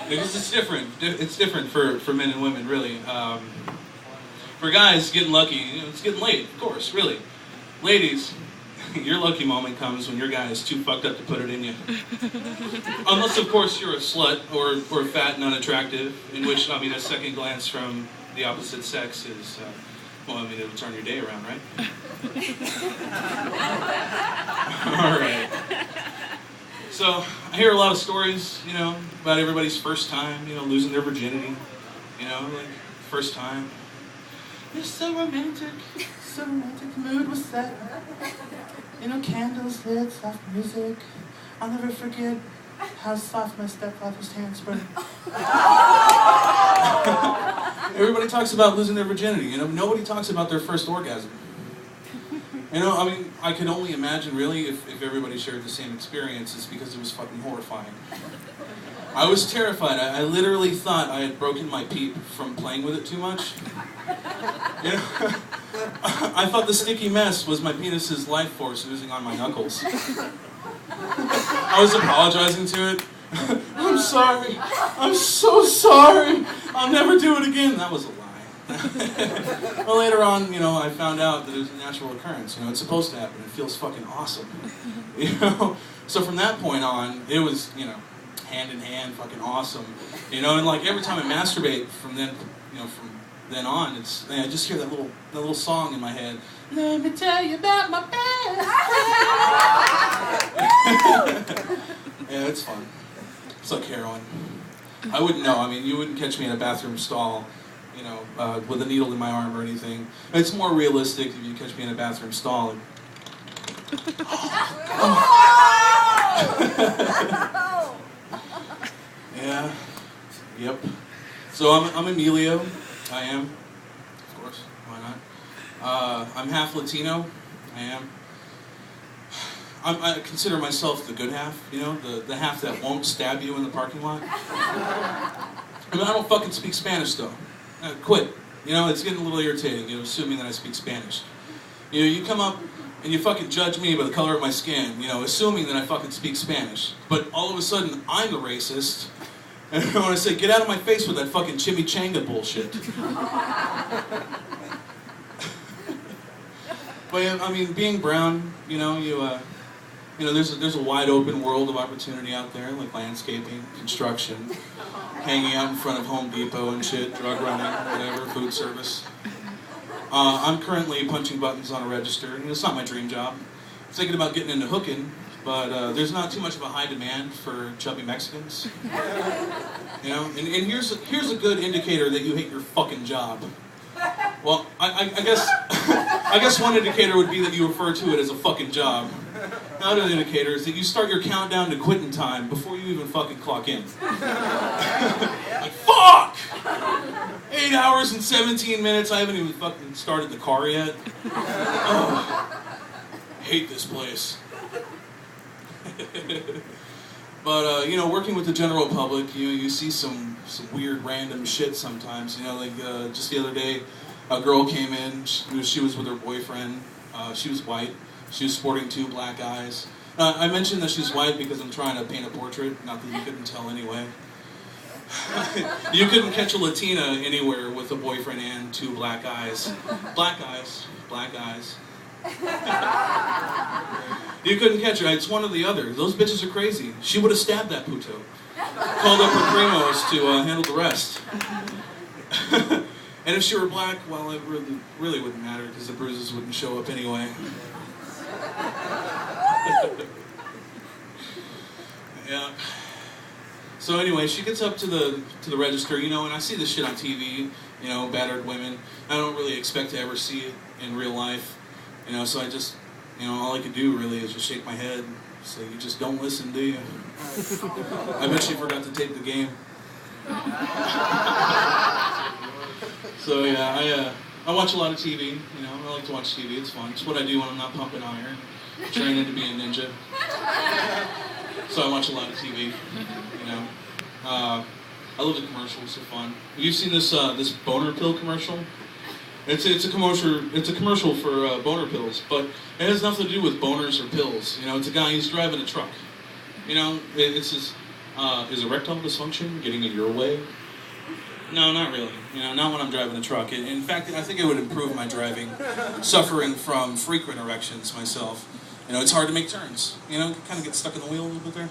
Because it's different. It's different for men and women, really. For guys, getting lucky, it's getting late, of course, really. Ladies, your lucky moment comes when your guy is too fucked up to put it in you. Unless, of course, you're a slut or fat and unattractive, in which, I mean, a second glance from the opposite sex is, well, I mean, it'll turn your day around, right? All right. So, I hear a lot of stories, about everybody's first time, losing their virginity. Like, first time. You're so romantic mood was set. Candles lit, soft music. I'll never forget how soft my stepfather's hands were. Everybody talks about losing their virginity, nobody talks about their first orgasm. I can only imagine really if everybody shared the same experiences because it was fucking horrifying. I was terrified. I literally thought I had broken my peep from playing with it too much. I thought the sticky mess was my penis's life force oozing on my knuckles. I was apologizing to it. I'm sorry. I'm so sorry. I'll never do it again. That was a lie. Well, later on, I found out that it was a natural occurrence. It's supposed to happen. It feels fucking awesome. So from that point on, it was, hand in hand, fucking awesome. And like every time I masturbate from then on, I just hear that little song in my head. Let me tell you about my best. Yeah, it's fun. It's like heroin. I wouldn't know. You wouldn't catch me in a bathroom stall, with a needle in my arm or anything. It's more realistic if you catch me in a bathroom stall. And... Yeah. Yep. So I'm Emilio. I am. Of course. Why not? I'm half Latino. I am. I consider myself the good half, the half that won't stab you in the parking lot. I don't fucking speak Spanish, though. Quit. It's getting a little irritating, assuming that I speak Spanish. You come up and you fucking judge me by the color of my skin, assuming that I fucking speak Spanish. But all of a sudden, I'm the racist. And when I say, get out of my face with that fucking chimichanga bullshit. But being brown, there's a wide open world of opportunity out there, like landscaping, construction, hanging out in front of Home Depot and shit, drug running, whatever, food service. I'm currently punching buttons on a register. It's not my dream job. I'm thinking about getting into hooking, but there's not too much of a high demand for chubby Mexicans. And here's a good indicator that you hate your fucking job. Well, I guess one indicator would be that you refer to it as a fucking job. Another indicator is that you start your countdown to quitting time before you even fucking clock in. Like, fuck! 8 hours and 17 minutes, I haven't even fucking started the car yet. Oh, hate this place. But, working with the general public, you see some weird random shit sometimes. Just the other day, a girl came in, she was with her boyfriend, she was white, she was sporting 2 black eyes. I mentioned that she's white because I'm trying to paint a portrait, not that you couldn't tell anyway. You couldn't catch a Latina anywhere with a boyfriend and 2 black eyes. Black eyes, black eyes. You couldn't catch her. It's one or the other. Those bitches are crazy. She would have stabbed that puto. Called up her primos to handle the rest. And if she were black, well, it really wouldn't matter because the bruises wouldn't show up anyway. Yeah. So anyway, she gets up to the register, and I see this shit on TV, battered women. I don't really expect to ever see it in real life, so I just, all I could do really is just shake my head. So you just don't listen, do you? I bet she forgot to tape the game. So yeah, I watch a lot of TV, I like to watch TV, it's fun. It's what I do when I'm not pumping iron, training to be a ninja. So I watch a lot of TV, I love the commercials, they're fun. Have you seen this boner pill commercial? It's a commercial for boner pills, but it has nothing to do with boners or pills. It's a guy, he's driving a truck. It's Is erectile dysfunction getting in your way? No, not really. Not when I'm driving a truck. In fact, I think it would improve my driving. Suffering from frequent erections myself. It's hard to make turns. Kind of get stuck in the wheel a little bit there.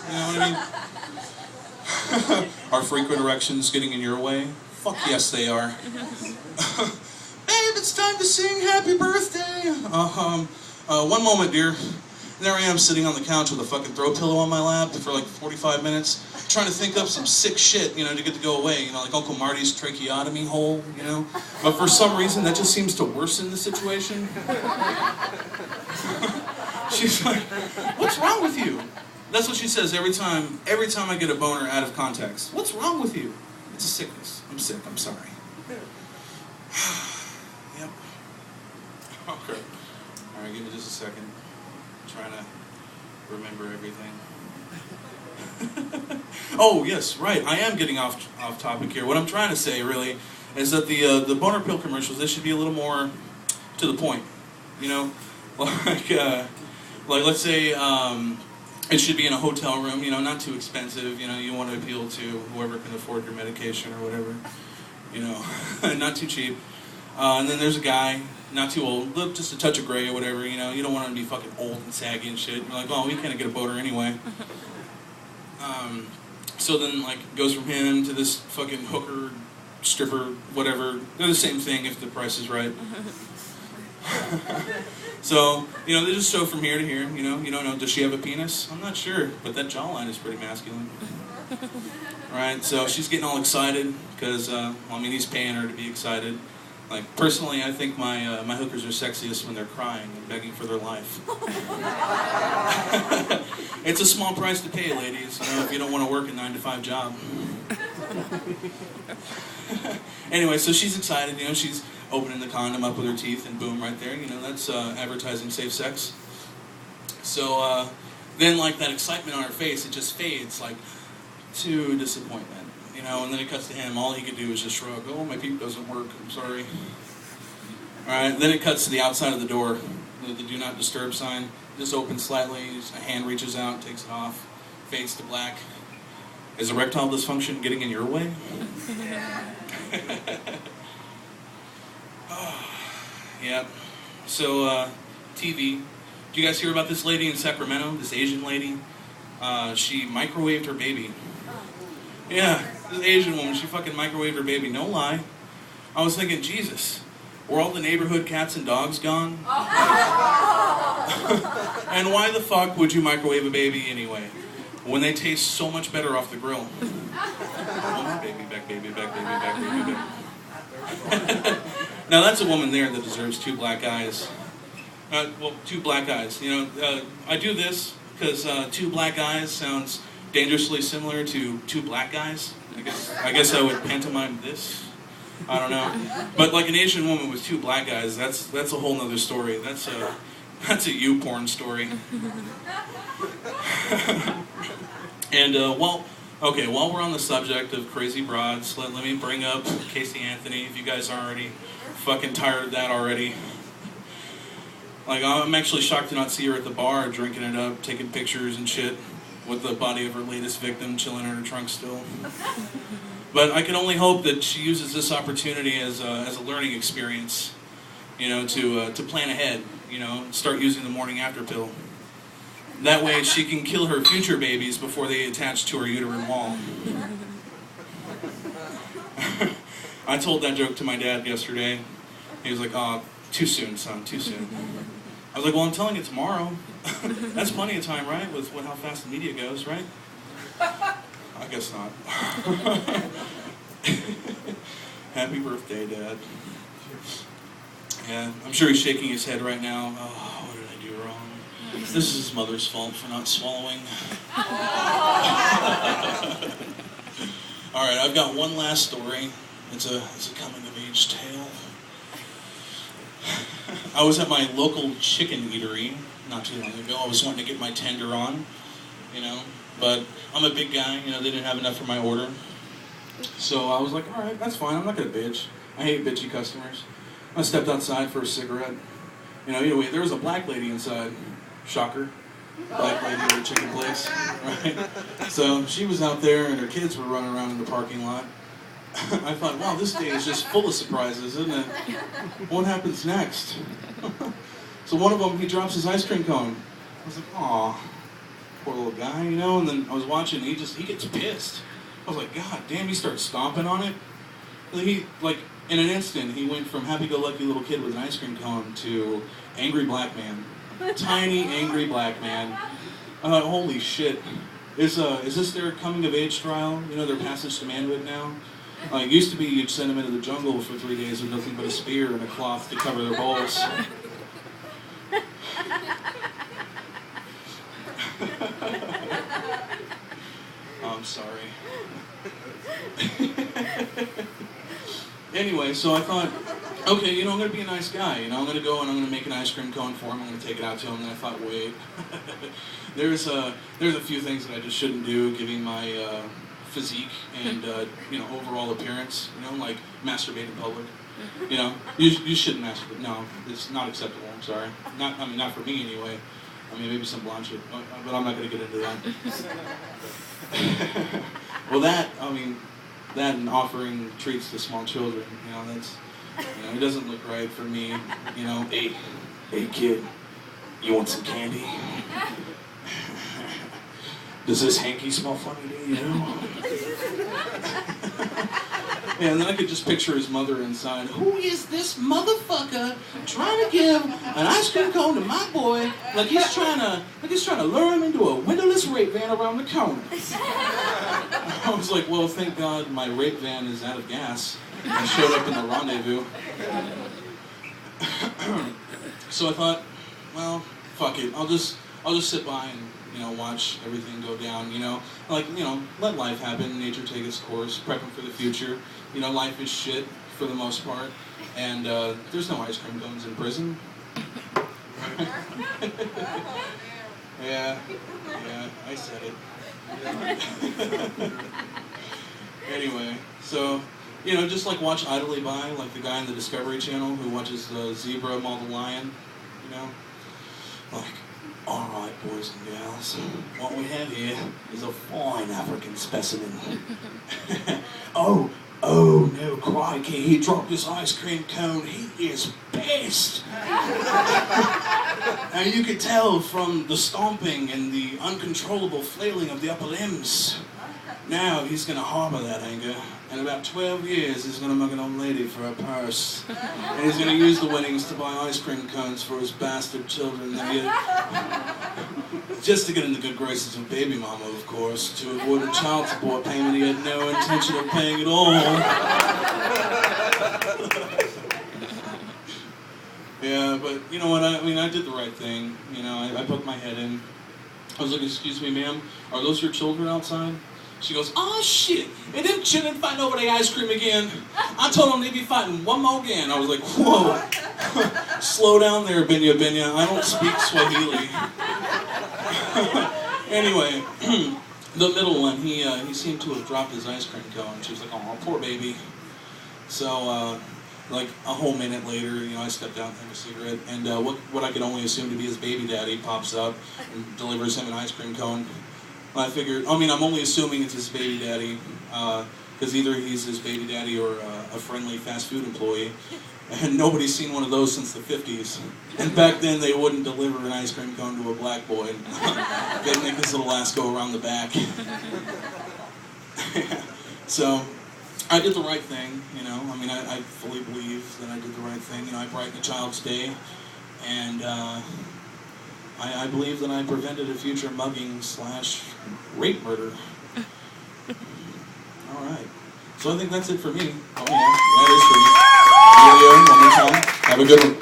You know what I mean? Are frequent erections getting in your way? Fuck yes, they are. Babe, it's time to sing Happy Birthday. One moment, dear. There I am sitting on the couch with a fucking throw pillow on my lap for like 45 minutes, trying to think up some sick shit, to get to go away, like Uncle Marty's tracheotomy hole, But for some reason, that just seems to worsen the situation. She's like, what's wrong with you? That's what she says every time I get a boner out of context. What's wrong with you? It's a sickness. I'm sick. I'm sorry. Yep. Okay. All right, give me just a second. I'm trying to remember everything. Oh, yes, right. I am getting off topic here. What I'm trying to say, really, is that the boner pill commercials, they should be a little more to the point. Like let's say it should be in a hotel room, not too expensive. You want to appeal to whoever can afford your medication or whatever. Not too cheap. And then there's a guy, not too old, just a touch of gray or whatever. You don't want him to be fucking old and saggy and shit. You're like, oh, we can't get a boner anyway. So then, it goes from him to this fucking hooker, stripper, whatever. They're the same thing if the price is right. So, they just show from here to here, you don't know, does she have a penis? I'm not sure, but that jawline is pretty masculine. Right, so she's getting all excited, because, he's paying her to be excited. Personally, I think my hookers are sexiest when they're crying and begging for their life. It's a small price to pay, ladies, if you don't want to work a 9-to-5 job. Anyway, so she's excited, she's opening the condom up with her teeth, and boom, right there, that's advertising safe sex. So then, that excitement on her face, it just fades, to disappointment, and then it cuts to him. All he could do is just shrug. Oh, my peep doesn't work, I'm sorry. Alright, then it cuts to the outside of the door, the do not disturb sign, just opens slightly, a hand reaches out, takes it off, fades to black. Is erectile dysfunction getting in your way? Yep. So, TV. Do you guys hear about this lady in Sacramento? This Asian lady? She microwaved her baby. Yeah, this Asian woman, she fucking microwaved her baby. No lie. I was thinking, Jesus, were all the neighborhood cats and dogs gone? And why the fuck would you microwave a baby anyway? When they taste so much better off the grill. Oh, baby, back baby, back baby, back baby, back. Now that's a woman there that deserves 2 black eyes. 2 black eyes. I do this because 2 black eyes sounds dangerously similar to 2 black guys. I guess I would pantomime this. I don't know. But an Asian woman with 2 black eyes, that's a whole nother story. That's a U-porn story. And while we're on the subject of crazy broads, let me bring up Casey Anthony, if you guys aren't already fucking tired of that already. I'm actually shocked to not see her at the bar drinking it up, taking pictures and shit, with the body of her latest victim chilling in her trunk still. But I can only hope that she uses this opportunity as a learning experience, to plan ahead, start using the morning after pill. That way she can kill her future babies before they attach to her uterine wall. I told that joke to my dad yesterday. He was like, oh, too soon, son, too soon. I was like, well, I'm telling you tomorrow. That's plenty of time, right? With how fast the media goes, right? I guess not. Happy birthday, Dad. Yeah, I'm sure he's shaking his head right now. Oh, what did I do wrong? This is his mother's fault for not swallowing. Alright, I've got one last story. It's a coming-of-age tale. I was at my local chicken eatery not too long ago. I was wanting to get my tender on, but I'm a big guy, they didn't have enough for my order. So I was like, alright, that's fine, I'm not gonna bitch. I hate bitchy customers. I stepped outside for a cigarette. There was a black lady inside. Shocker. black lady at a chicken place, right? So she was out there and her kids were running around in the parking lot. I thought, wow, this day is just full of surprises, isn't it? What happens next? So one of them, he drops his ice cream cone. I was like, aw, poor little guy, you know? And then I was watching, he gets pissed. I was like, God damn, he starts stomping on it. He, like, in an instant, he went from happy-go-lucky little kid with an ice cream cone to angry black man. Tiny, angry black man. Holy shit. Is this their coming-of-age trial? You know, their passage to manhood now? It used to be you'd send them into the jungle for 3 days with nothing but a spear and a cloth to cover their balls. I'm sorry. Anyway, so I thought, okay, you know, I'm going to be a nice guy. You know, I'm going to go and I'm going to make an ice cream cone for him. I'm going to take it out to him. And I thought, wait, there's a few things that I just shouldn't do, given my physique and you know, overall appearance. You know, like masturbate in public. You know, you shouldn't masturbate. No, it's not acceptable. I'm sorry. Not for me anyway. I mean, maybe some blonde shit, but I'm not going to get into that. Well, that and offering treats to small children, you know, that's, you know, it doesn't look right for me, you know. Hey kid, you want some candy? Does this hanky smell funny to you? Yeah, and then I could just picture his mother inside. Who is this motherfucker trying to give an ice cream cone to my boy like he's trying to lure him into a windowless rape van around the corner? I was like, well, thank God my rape van is out of gas and showed up in the rendezvous. So I thought, well, fuck it. I'll just sit by and, you know, watch everything go down, you know. Like, you know, let life happen, nature take its course, prepping for the future. You know, life is shit for the most part, and there's no ice cream cones in prison. Yeah, I said it. Anyway, so, you know, just like watch idly by, like the guy on the Discovery Channel who watches the zebra maul the lion, you know. Like, all right, boys and gals, what we have here is a fine African specimen. Oh no, crikey, he dropped his ice cream cone. He is pissed. And you could tell from the stomping and the uncontrollable flailing of the upper limbs. Now he's going to harbor that anger. In about 12 years, he's going to mug an old lady for a purse. And he's going to use the winnings to buy ice cream cones for his bastard children. Just to get in the good graces of baby mama, of course, to avoid a child support payment he had no intention of paying at all. Yeah, but you know what, I did the right thing. You know, I poked my head in. I was like, excuse me, ma'am, are those your children outside? She goes, oh shit, and them children fighting over the ice cream again. I told them they'd be fighting one more again. I was like, whoa, slow down there, Binya Binya. I don't speak Swahili. Anyway, the middle one, he seemed to have dropped his ice cream cone. She was like, oh, poor baby. So, like a whole minute later, you know, I stepped out and had a cigarette, and what I could only assume to be his baby daddy pops up and delivers him an ice cream cone. I figured, I'm only assuming it's his baby daddy, because either he's his baby daddy or a friendly fast food employee, and nobody's seen one of those since the 50s. And back then they wouldn't deliver an ice cream cone to a black boy. They'd make his little ass go around the back. So, I did the right thing, you know. I fully believe that I did the right thing. You know, I brightened a child's day, and I believe that I prevented a future mugging/rape murder. All right. So I think that's it for me. Oh yeah, that is for me. Emilio, one more time. Have a good one.